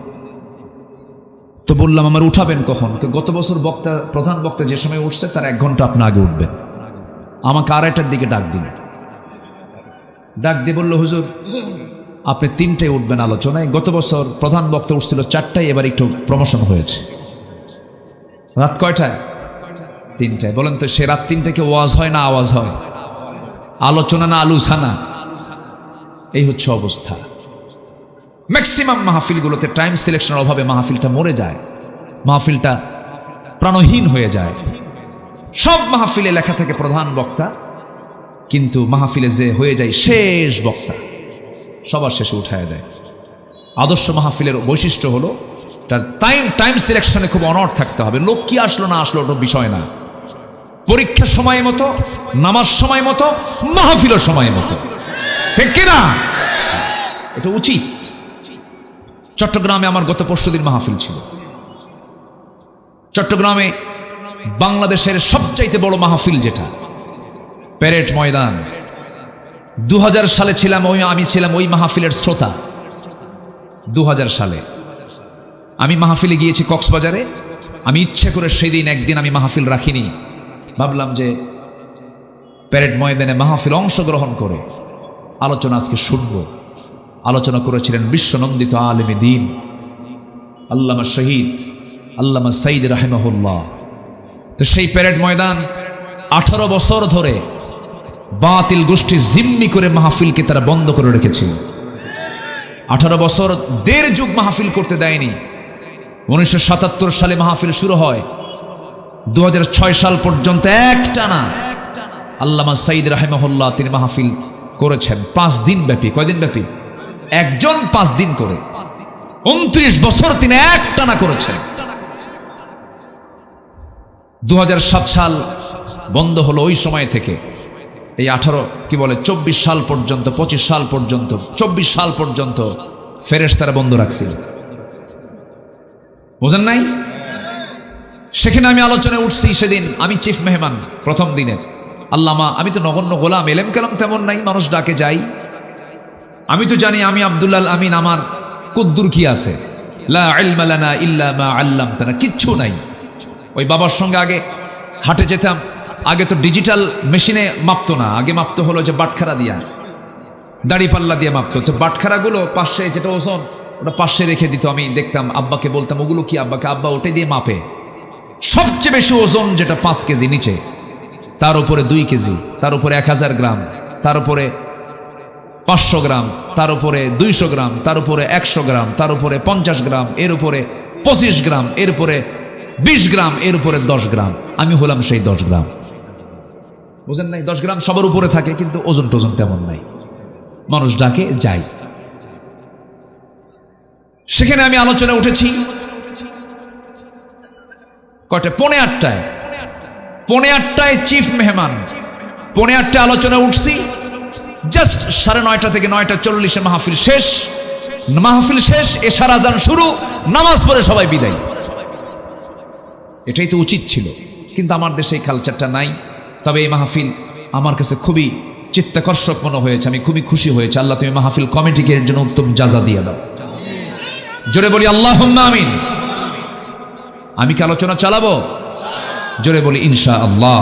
তো বললাম, আমার উঠাবেন কখন? গত বছর বক্তা, প্রধান বক্তা যে সময় উঠছে তার 1 ঘন্টা আপনি আগে উঠবেন। আমাকে 2:30টার দিকে ডাক দিন। ডাক দিয়ে বললো, হুজুর আপনি 3টায় উঠবেন আলোচনায়। গত বছর প্রধান বক্তা উঠছিল 4টায়, এবার একটু প্রমোশন হয়েছে। রাত কয়টায়? 3টায়। বলেন তো, সে রাত 3টায় ওয়াজ হয় না আওয়াজ হয়? আলোচনা না আলোচনা? এই হচ্ছে অবস্থা। ম্যাক্সিমাম মাহফিলগুলোতে টাইম সিলেকশনের অভাবে মাহফিলটা মরে যায়, মাহফিলটা প্রাণহীন হয়ে যায়। সব মাহফিলে লেখা থাকে প্রধান বক্তা, কিন্তু মাহফিলে যে হয়ে যায় শেষ বক্তা, সবার শেষে উঠায় দেয়। আদর্শ মাহফিলের বৈশিষ্ট্য হলো তার টাইম সিলেকশনে খুব অনড় থাকতে হবে। লোক কি আসলো না আসলো ওটা বিষয় না। পরীক্ষার সময় মতো, নামাজ সময় মতো, মাহফিলের সময় মতো, ঠিক কিনা? এটা উচিত। চট্টগ্রামে আমার গত পরশুদিন মাহফিল ছিল। চট্টগ্রামে বাংলাদেশের সবচাইতে বড় মাহফিল যেটা, প্যারেড ময়দান। 2000 সালে ছিলাম আমি ছিলাম ওই মাহফিলের শ্রোতা। 2000 সালে আমি মাহফিলে গিয়েছি কক্সবাজারে। আমি ইচ্ছে করে সেদিন একদিন আমি মাহফিল রাখিনি। ভাবলাম যে প্যারেড ময়দানে মাহফিল অংশগ্রহণ করে আলোচনা আজকে শুনব। আলোচনা করেছিলেন বিশ্বনন্দিত আলেমে দ্বীন আল্লামা শহীদ আল্লামা সাইদ রাহিমাহুল্লাহ। তো সেই প্যারেড ময়দান 18 বছর ধরে বাতিল গোষ্ঠী জিম্মি করে মাহফিলকে তারা বন্ধ করে রেখেছিল। 18 বছর 1.5 যুগ মাহফিল করতে দেয়নি। 1977 সালে মাহফিল শুরু হয়। 2006 সাল পর্যন্ত একটানা আল্লামা সাইদ রাহিমাহুল্লাহ তিনি মাহফিল করেছেন 5 দিন ব্যাপী। কয়দিন ব্যাপী? একজন 5 দিন করে 29 বছর তিনি একটানা করেছেন। 2007 সাল বন্ধ হলো। ওই সময় থেকে এই 24 সাল পর্যন্ত, 25 সাল পর্যন্ত, 24 সাল পর্যন্ত ফেরেশতারা বন্ধ রাখছিল। বুঝেন নাই? সেখানে আমি আলোচনায় উঠছি। সেদিন আমি চিফ মেহমান প্রথম দিনের। আল্লামা, আমি তো নগণ্য গোলাম, এলেম কালাম তেমন নাই, মানুষ ডাকে যাই। আমি তো জানি আমি আব্দুল্লাহ আমিন, আমার কুদ্দুর কি আছে? লা ইলমা লানা ইল্লা মা আল্লামতানা, কিচ্ছু নাই। ওই বাবার সঙ্গে আগে হাটে যেতাম। আগে তো ডিজিটাল মেশিনে মাপতো না, আগে মাপতো হলো যে বাটখারা দিয়া, দাড়ি পাল্লা দিয়ে মাপতো। তো বাটখারাগুলো পাশে যেটা ওজন, ওটা পাশে রেখে দিত। আমি দেখতাম, আব্বাকে বলতাম ওগুলো কি? আব্বাকে, আব্বা ওটাই দিয়ে মাপে। সবচেয়ে বেশি ওজন যেটা 5 কেজি নিচে, তার উপরে 2 কেজি, তার উপরে 1000 গ্রাম, তার উপরে 500 গ্রাম, তার উপরে 200 গ্রাম, তার উপরে 100 গ্রাম, তার উপরে 50 গ্রাম, এর উপরে 25 গ্রাম, এর উপরে 20 গ্রাম, এর উপরে 10 গ্রাম। আমি হলাম সেই 10 গ্রাম। বুঝেন নাই? 10 গ্রাম সবার উপরে থাকে, কিন্তু ওজন টোজন তেমন নাই। মানুষ ডাকে যাই। সেখানে আমি আলোচনায় উঠেছি কয়টা? 8:30টায়। 8:30টায় চিফ মেহমান। 8:30টায় আলোচনা উঠছি। জাস্ট 9:30 থেকে 9:40 মাহফিল শেষ। মাহফিল শেষ, এশার আজান শুরু, নামাজ পড়ে সবাই বিদায়। এটাই তো উচিত ছিল, কিন্তু আমার দেশে এই কালচারটা নাই। তবে এই মাহফিল আমার কাছে খুবই চিত্তাকর্ষক মনে হয়েছে, আমি খুবই খুশি হয়েছে। আল্লাহ তুমি মাহফিল কমিটিকে এর জন্য উত্তম জাযা দিয়ে দাও। জোরে বলি আল্লাহুম্মা আমিন। আমি কি আলোচনা চালাবো? জোরে বলি ইনশাআল্লাহ।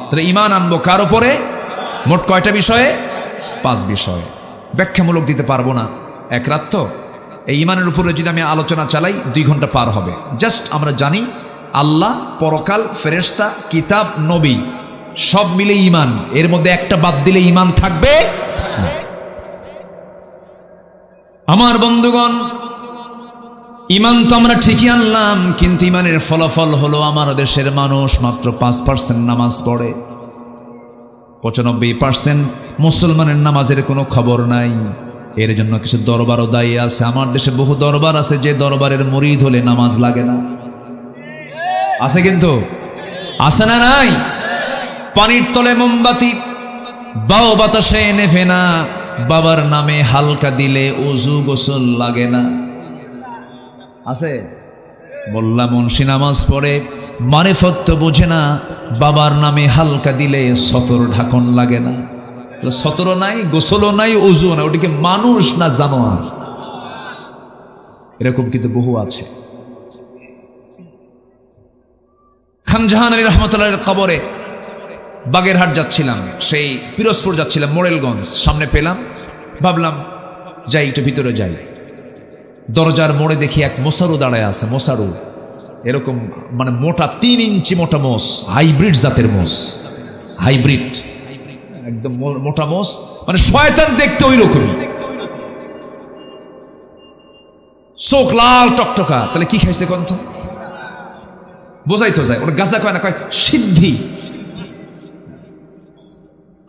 তাহলে ঈমান আনবো কার উপরে? মোট কয়টা বিষয়ে? 5 বিষয়। ব্যাখ্যামূলক দিতে পারবো না, এক রাত তো। এই ঈমানের উপরে যদি আমি আলোচনা চালাই 2 ঘন্টা পার হবে। জাস্ট আমরা জানি আল্লাহ, পরকাল, ফেরেশতা, কিতাব, নবী সব মিলে ঈমান। এর মধ্যে একটা বাদ দিলে ঈমান থাকবে না। আমার বন্ধুগণ, ঈমান তো আমরা ঠিকই আনলাম, কিন্তু ঈমানের ফলাফল হলো আমার দেশের মানুষ মাত্র 5% নামাজ পড়ে। 95% মুসলমানের নামাজের কোনো খবর নাই। এর জন্য কিছু দরবারও দায়ী আছে। আমার দেশে বহু দরবার আছে যে দরবারের মুরিদ হলে নামাজ লাগে না। আছে কিন্তু, আছে না নাই? পানির তলে মোমবাতি বাও বাতাসে নেভে না, বাবার নামে হালকা দিলে ওযু গোসল লাগে না। আছে? বললাম মুন্সি নামাজ পড়ে, মারিফত তো বোঝে না, বাবার নামে হালকা দিলে সতর ঢাকন লাগে না। সতরও নাই, গোসলও নাই, ওযু নাই, ওটিকে মানুষ না জানোয়ার? এরকম কিন্তু বহু আছে। খান জাহান আলী রহমতুল্লাহের কবরে বাগেরহাট যাচ্ছিলাম, সেই পিরোজপুর যাচ্ছিলাম, মোড়েলগঞ্জ সামনে পেলাম, ভাবলাম যাই একটু ভিতরে যাই। দরজার মোড়ে দেখি এক মোসারু দাঁড়ায় আছে। মোসারু এরকম মানে মোটা 3 ইঞ্চি মোটা মোষ, হাইব্রিড জাতের মোষ, হাইব্রিড একদম মোটা মোষ, মানে শয়তান দেখতে ওই রকমই, চোখ লাল টকটকা। তাহলে কি খাইছে কন্ত? বোঝাই তো যায়, ওটা গাঁজা কয় না, কয় সিদ্ধি।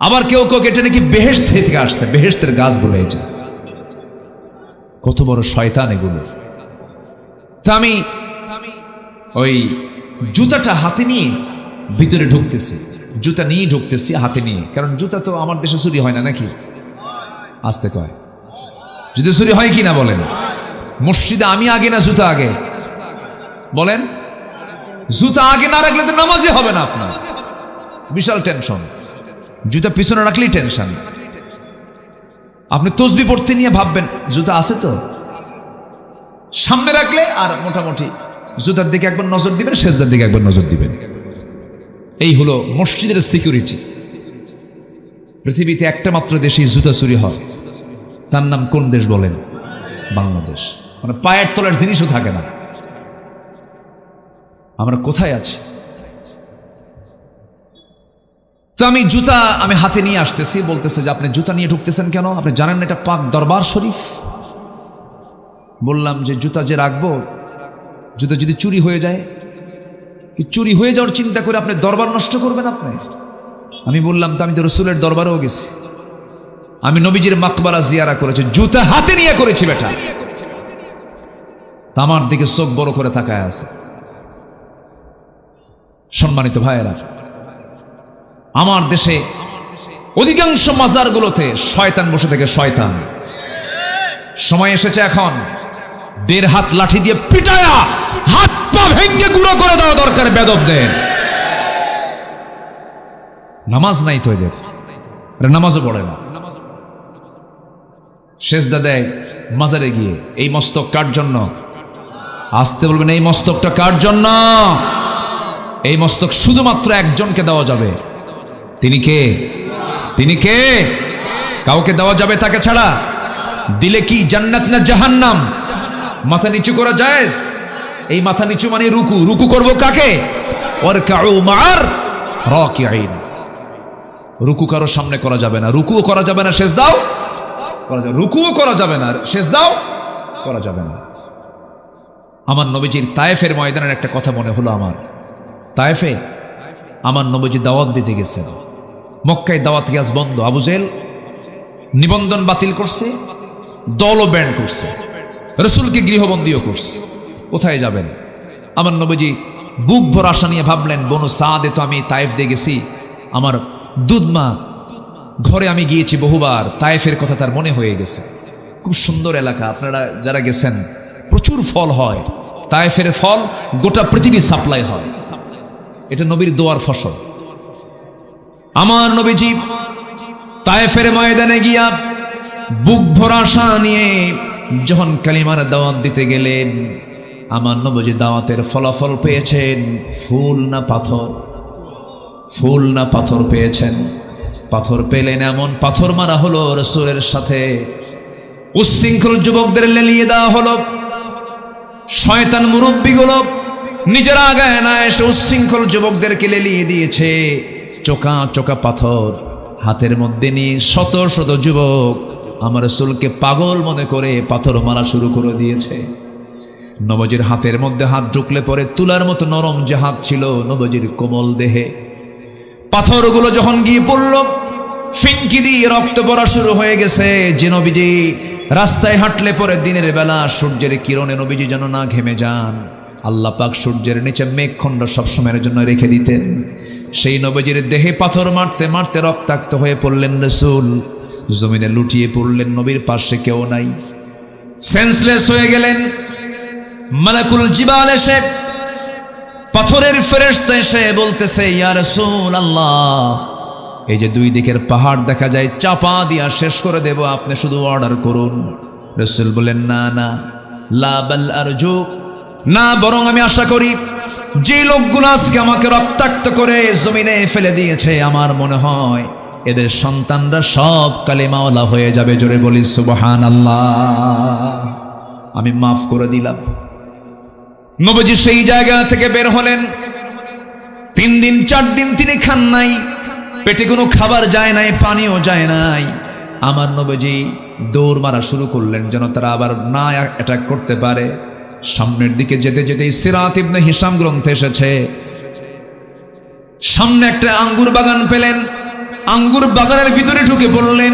আবার কেউ কেউ এটা নাকি বেহেশত থেকে আসছে, বেহেশতের গাছগুলো। এটা কত বড় শয়তান এগুলো। তা আমি ওই জুতাটা হাতে নিয়ে ভিতরে ঢুকতেছি, জুতা নিয়ে ঢুকতেছি হাতে নিয়ে, কারণ জুতা তো আমার দেশে চুরি হয় না নাকি? আসতে কয়, যদি চুরি হয় কি না বলেন? মসজিদে আমি আগে না জুতা আগে? বলেন, জুতা আগে না রাখলে তো নামাজই হবে না আপনার। বিশাল টেনশন। জুতা পিছনে রাখলেই টেনশন। আপনি তসবিহ পড়তে নিয়ে ভাববেন জুতা আছে তো, সামনে রাখলে আর মোটামুটি জুতার দিকে একবার নজর দিবেন, সেজদার দিকে একবার নজর দিবেন। এই হলো মসজিদের সিকিউরিটি। পৃথিবীতে একটা মাত্র দেশেই জুতা চুরি হয়, তার নাম কোন দেশ বলেন? বাংলাদেশ। মানে পায়ের তলার জিনিসও থাকে না। আমরা কোথায় আছি? তো আমি জুতা হাতে নিয়ে আসতেছি, বলতেছে যে আপনি জুতা নিয়ে ঢুকতেছেন কেন? আপনি জানেন না এটা পাক দরবার শরীফ? বললাম যে জুতা যে রাখবো, জুতা যদি চুরি হয়ে যায়, চুরি হয়ে যাওয়ার চিন্তা করে আপনি দরবার নষ্ট করবেন আপনি? আমি বললাম তো আমি তো রসুলের দরবারেও গেছি, আমি নবীজির মাকবারা জিয়ারা করেছি, জুতা হাতে নিয়ে করেছি বেটা। তা আমার দিকে চোখ বড় করে তাকায় আছে। সম্মানিত ভাইয়েরা, আমার দেশে অধিকাংশ মাজারগুলোতে শয়তান বসে থাকে। শয়তান সময় এসেছে এখন 1.5 হাত লাঠি দিয়ে পিটায়া হাত পা ভেঙে গুঁড়ো করে দেওয়া দরকার বেদবদের। নামাজ নাই তো এদের, নামাজও পড়ে না, সেজদা দেয় মাজারে গিয়ে। এই মস্তক কার জন্য? আসতে বলবেন, এই মস্তকটা কার জন্য? এই মস্তক শুধুমাত্র একজনকে দেওয়া যাবে। তিনি কে? তিনি কে? কাউকে দেওয়া যাবে তাকে ছাড়া? দিলে কি জান্নাত না জাহান্নাম? মাথা নিচু করা জায়েজ? এই মাথা নিচু মানে রুকু। রুকু করব কাকে? ওয়ারকাউ মা'আর রাকিঈন। রুকু কারো সামনে করা যাবে না, রুকুও করা যাবে না, সেজদাও করা যাবে, রুকুও করা যাবে না, সেজদাও করা যাবে না। আমার নবীজির তায়েফের ময়দানের একটা কথা মনে হলো আমার। তায়েফে আমার নবীজি দাওয়াত দিতে গেছেন। মক্কায় দাওয়াত গ্যাস বন্ধ। আবু জেহেল নিবন্ধন বাতিল করছে, দলও ব্যান্ড করছে, রসুলকে গৃহবন্দীও করছে। কোথায় যাবেন? আমার নবীজি বুক ভর আশা নিয়ে ভাবলেন, বনু সাদে তো আমি তায়েফ দিয়ে গেছি, আমার দুধমা ঘরে আমি গিয়েছি বহুবার, তায়েফের কথা তার মনে হয়ে গেছে। খুব সুন্দর এলাকা, আপনারা যারা গেছেন প্রচুর ফল হয়, তায়েফের ফল গোটা পৃথিবী সাপ্লাই হয়, এটা নবীর দোয়ার ফসল। আমার নবীজি তায়েফের ময়দানে গিয়া বুক ভরা আশা নিয়ে যখন কালিমার দাওয়াত দিতে গেলেন, আমার নবীজি দাওয়াতের ফলাফল পেয়েছেন ফুল না পাথর? ফুল না পাথর পেয়েছেন? পাথর পেলেন, এমন পাথর মারা হলো রাসূলের সাথে। উচ্ছৃঙ্খল যুবকদের লেলিয়ে দেওয়া হলো, শয়তান মুরব্বীগুলো নিজেরা আগায় না এসে উচ্ছৃঙ্খল যুবকদেরকে লেলিয়ে দিয়েছে। চোকা চোকা পাথর হাতের মধ্যে নিয়ে শত শত যুবক আমার রাসূলকে পাগল মনে করে পাথর মারা শুরু করে দিয়েছে। নবীজির হাতের মধ্যে হাত ঢুকলে পরে তুলার মতো নরম যে হাত ছিল নবীজির কোমল দেহে, পাথরগুলো যখন গিয়ে পড়ল, ফিনকি দিয়ে রক্ত পড়া শুরু হয়ে গেছে। যে নবীজি রাস্তায় হাঁটলে পরে দিনের বেলা সূর্যের কিরণে নবীজি যেন না ঘেমে যান, আল্লাহ পাক সূর্যের নিচে মেঘখণ্ড সবসময়ের জন্য রেখে দিতেন। সেই নবীজির দেহে পাথর মারতে মারতে রক্তাক্ত হয়ে পড়লেন রাসূল, জমিনে লুটিয়ে পড়লেন, নবীর পাশে কেউ নাই, সেন্সলেস হয়ে গেলেন। মালাকুল জিবাল এসে, পাথরের ফেরেশতা এসে বলতেছে, ইয়া রাসূলুল্লাহ, এই যে দুই দিকের পাহাড় দেখা যায়, চাপা দিয়া শেষ করে দেব, আপনি শুধু অর্ডার করুন। রাসূল বলেন, না না, লা বাল আরজু, না, বরং আমি আশা করি যে লোকগুলো আজকে আমাকে রক্তাক্ত করে জমিনে ফেলে দিয়েছে, আমার মনে হয় এদের সন্তানরা সব কালেমাওয়ালা হয়ে যাবে। জোরে বলি সুবহানাল্লাহ, আমি মাফ করে দিলাম। নবীজি সেই জায়গা থেকে বের হলেন। 3 দিন 4 দিন তিনি খান নাই, পেটে কোনো খাবার যায় নাই, পানিও যায় নাই। আমার নবীজি দৌড় মারা শুরু করলেন যেন তারা আবার না অ্যাটাক করতে পারে। সামনের দিকে যেতে যেতে সিরাত ইবনে হিশাম গ্রন্থে এসেছে, সামনে একটা আঙ্গুর বাগান পেলেন, আঙ্গুর বাগানের ভিতরে ঢুকে পড়লেন।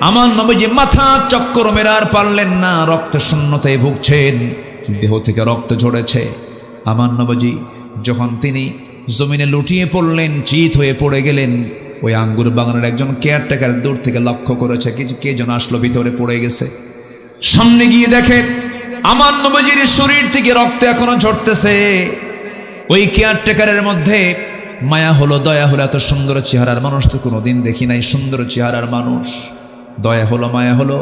আমার নবীজি মাথা চক্কর মেরে আর পারলেন না, রক্ত শূন্যতায় ভুগছেন, দেহ থেকে রক্ত ঝরেছে। আমার নবীজি যখন তিনি জমিনে লুটিয়ে পড়লেন, চিত হয়ে পড়ে গেলেন, ওই আঙ্গুর বাগানের একজন কেয়ারটেকার দূর থেকে লক্ষ্য করেছে কে যেন আসলো, ভিতরে পড়ে গেছে। সামনে গিয়ে দেখে আমার নবীজির শরীর থেকে রক্ত এখনো ঝরতেছে। ওই কেয়ারটেকারের মধ্যে মায়া হলো, দয়া হলো, এত সুন্দর চেহারার মানুষ তো কোনোদিন দেখি নাই, সুন্দর চেহারার মানুষ, দয়া হলো, মায়া হলো।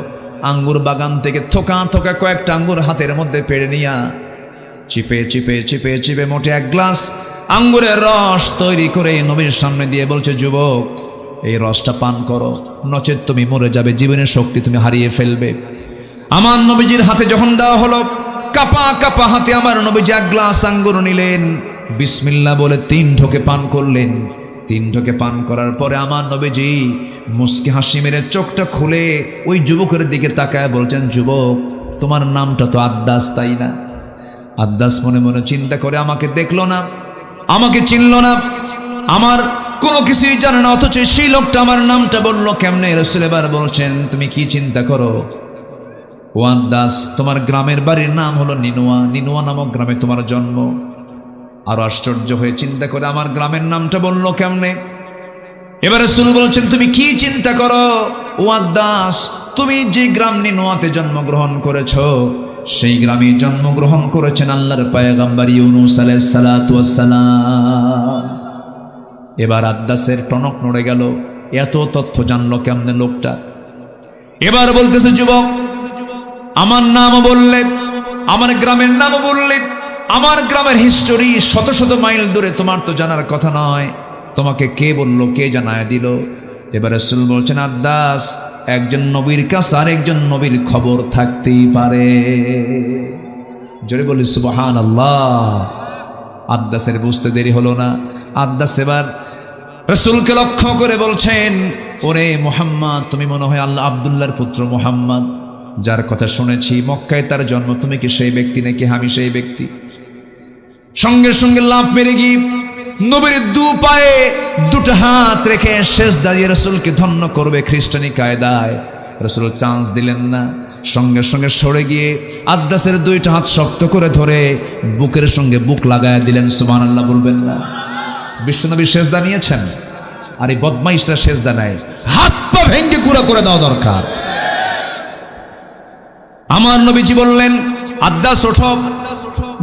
আঙ্গুর বাগান থেকে থোকা থোকা কয়েকটা আঙ্গুর হাতের মধ্যে পেড়ে নিয়া চিপে চিপে চিপে চিপে মোটে 1 গ্লাস আঙ্গুরের রস তৈরি করে নবীর সামনে দিয়ে বলছে, যুবক, এই রসটা পান করো, নচেত তুমি মরে যাবে, জীবনের শক্তি তুমি হারিয়ে ফেলবে। আমার নবীজির হাতে যখন দেওয়া হলো, কাপা কাপা হাতে আমার নবীজি 1 গ্লাস আঙ্গুর নিলেন, বিসমিল্লাহ বলে 3 ঢোকে পান করলেন। 3 ঢোকে পান করার পরে আমার নবীজি মুস্কি হাসি মেরে চোখটা খুলে ওই যুবকের দিকে তাকায় বলছেন, যুবক, তোমার নামটা তো আদ্দাস, তাই না? আদ্দাস মনে মনে চিন্তা করে, আমাকে দেখলো না, আমাকে চিনল না, আমার কোনো কিছুই জানে না, অথচ সেই লোকটা আমার নামটা বললো কেমনে? রাসূল এবার বলছেন, তুমি কি চিন্তা করো ও আদ্দাস, তোমার গ্রামের বাড়ির নাম হলো নিনুয়া, নিনুয়া নামক গ্রামে তোমার জন্ম। আরো আশ্চর্য হয়ে চিন্তা করে, আমার গ্রামের নামটা বললো কেমনে? এবার রাসূল বলছেন, তুমি কি চিন্তা করো ও আদ্দাস, তুমি যে গ্রাম নিনুয়াতে জন্মগ্রহণ করেছো, সেই গ্রামে জন্মগ্রহণ করেছেন আল্লাহর পয়গম্বর ইউনূস আলাইহিস সালাতু ওয়াস সালাম। এবার আদ্দাসের টনক নড়ে গেল, এত তথ্য জানলো কেমনে লোকটা? এবার বলতেছে, যুবক, আমার নাম বললে, আমার গ্রামের নাম বললে, আমার গ্রামের হিস্টোরি শত শত মাইল দূরে, তোমার তো জানার কথা নয়, তোমাকে কে বললো, কে জানায় দিল? এবার রাসূল বলছেন, আদ্দাস, একজন নবীর কাছে আর একজন নবীর খবর থাকতেই পারে। জোরে বলি সুবহানাল্লাহ। আদ্দাসের বুঝতে দেরি হলো না। আদ্দাস এবার রাসূলকে লক্ষ্য করে বলছেন, ওরে মুহাম্মদ, তুমি মনে হয় আল্লাহ আব্দুল্লাহর পুত্র মুহাম্মদ, যার কথা শুনেছি মক্কায় তার জন্ম, তুমি কি সেই ব্যক্তি নাকি? আমি সেই ব্যক্তি। সঙ্গে সঙ্গে লাফ মেরে গিয়ে নবীর 2 পায়ে 2টা হাত রেখে সেজদা দিয়ে রাসূলকে ধন্য করবে খ্রিস্টানি কায়দায়। রাসূল চান্স দিলেন না, সঙ্গে সঙ্গে সরে গিয়ে আদ্দাসের 2টা হাত শক্ত করে ধরে বুকের সঙ্গে বুক লাগায় দিলেন। সুবহানাল্লাহ বলবেন না? বিশ্বনবী সেজদা নিয়েছেন, আর এই বদমাইশরা সেজদা নেয়, হাত পা ভেঙে গুঁড়া করে দেওয়া দরকার। আমার নবীজি বললেন, আদ্দাস ওঠো।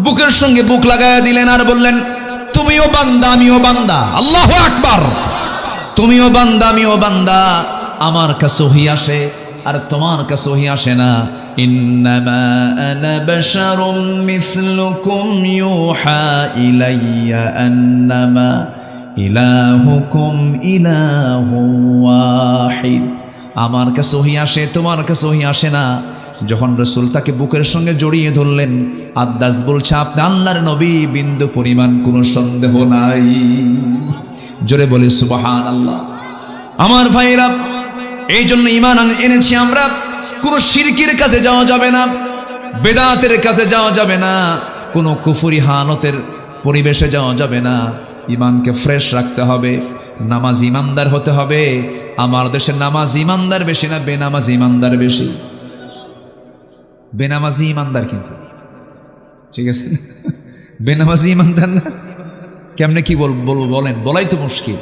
বুকের সঙ্গে বুক লাগায়া দিলেন আর বললেন, তুমিও বান্দা আমিও বান্দা। আল্লাহু আকবার। তুমিও বান্দা আমিও বান্দা। আমার কাছে ওহী আসে আর তোমার কাছে ওহী আসে না। ইন্নামা আনা বাশারুম মিসলুকুম ইউহা ইলাইয়া আন্নামা ইলাহুকুম ইলাহুন ওয়াহিদ। আমার কাছে ওহী আসে, তোমার কাছে ওহী আসে না। যখন রাসূল তাকে বুকের সঙ্গে জড়িয়ে ধরলেন, আদ্দাস বলছে, আপনি আল্লাহর নবী, বিন্দু পরিমাণ কোনো সন্দেহ নাই। জোরে বলে সুবহানাল্লাহ। আমার ভাইরা, এই জন্য ঈমান এনেছি আমরা। কোনো শিরকির কাছে যাওয়া যাবে না, বেদাতের কাছে যাওয়া যাবে না, কোনো কুফরি হালতের পরিবেশে যাওয়া যাবে না। ঈমানকে ফ্রেশ রাখতে হবে, নামাজ ঈমানদার হতে হবে। আমার দেশে নামাজ ঈমানদার বেশি না বেনামাজ ঈমানদার বেশি? বেনামাজি ঈমানদার, কিন্তু ঠিক আছে, বেনামাজি ঈমানদার না। কেমনে কি বলবো বলেন, বলাই তো মুশকিল।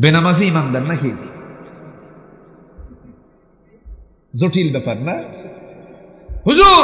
বেনামাজি ঈমানদার নাকি? জটিল ব্যাপার না হুজুর?